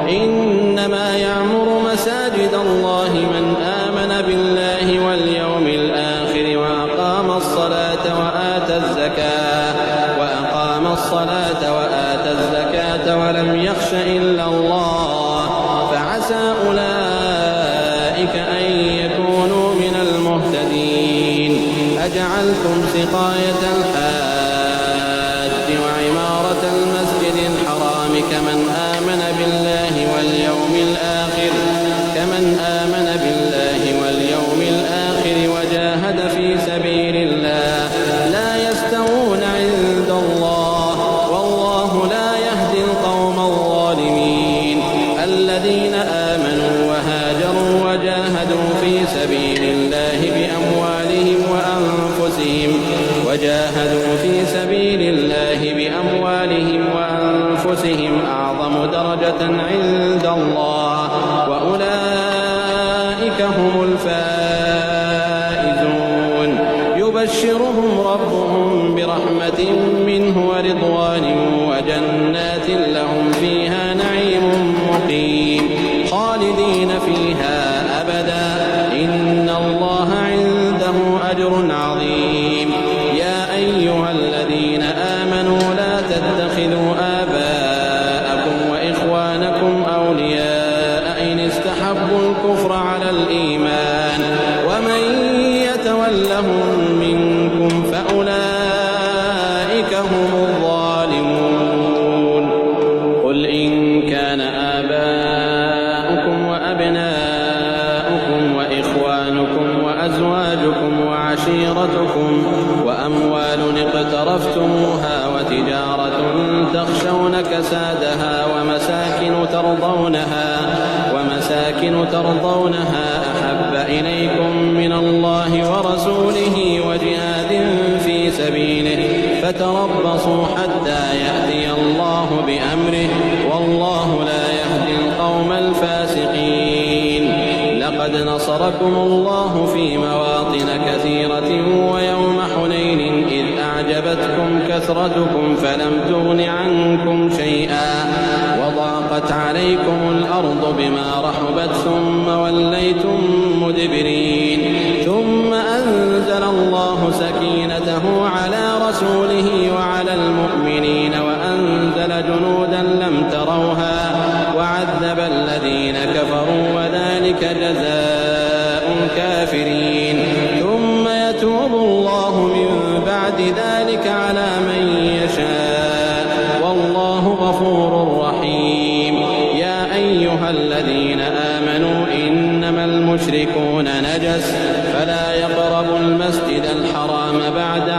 إنما يعمر مساجد الله من آمن بالله واليوم الآخر وأقام الصلاة وآتى الزكاة ولم يخش إلا الله فعسى أولئك أن يكونوا من المهتدين. أجعلتم سقاية الحاج وعمارة المسجد الحرام كمن آمن بالله واليوم الآخر وجاهد في سبيل الله لا يستوون عند الله والله لا يهدي القوم الظالمين. الذين آمنوا وهاجروا وجاهدوا في سبيل الله بأموالهم وأنفسهم أعظم درجة عند الله وأولئك هم الفائزون. يبشرهم ربهم برحمة منه ورضوان وجنات لهم فيها نعيم مقيم خالدين فيها أبدا إن الله عنده أجر عظيم. يا أيها الذين آمنوا لا تتخذوا آباءكم وإخوانكم أولياء إن استحبوا الكفر على الإيمان ومن يتولهم منكم فأولئك هم الظالمون. قل إن كان آباؤكم وأبناؤكم وإخوانكم وأزواجكم وعشيرتكم وأموال اقترفتموها وتجارة تخشون كسادها ومساكن ترضونها أحب إليكم من الله ورسوله وجهاد في سبيله فتربصوا حتى يأتي الله بأمره والله لا يهدي القوم الفاسقين. لقد نصركم الله في مواطن كثيرة ويوم حنين إذ أعجبتكم كثرتكم فلم تغن عنكم شيئا وضاقت عليكم الأرض بما رحبت ثم وليتم مدبرين ثم أنزل الله سكينته على رسوله وعلى المؤمنين وأنزل جنودا لم تروها وعذب الذين كفروا وذلك جزاء الكافرين. ثم يتوب الله من بعد ذلك على من يشاء والله غفور رحيم. يا أيها الذين آمنوا إنما المشركون نجس فلا يقربوا المسجد الحرام بعد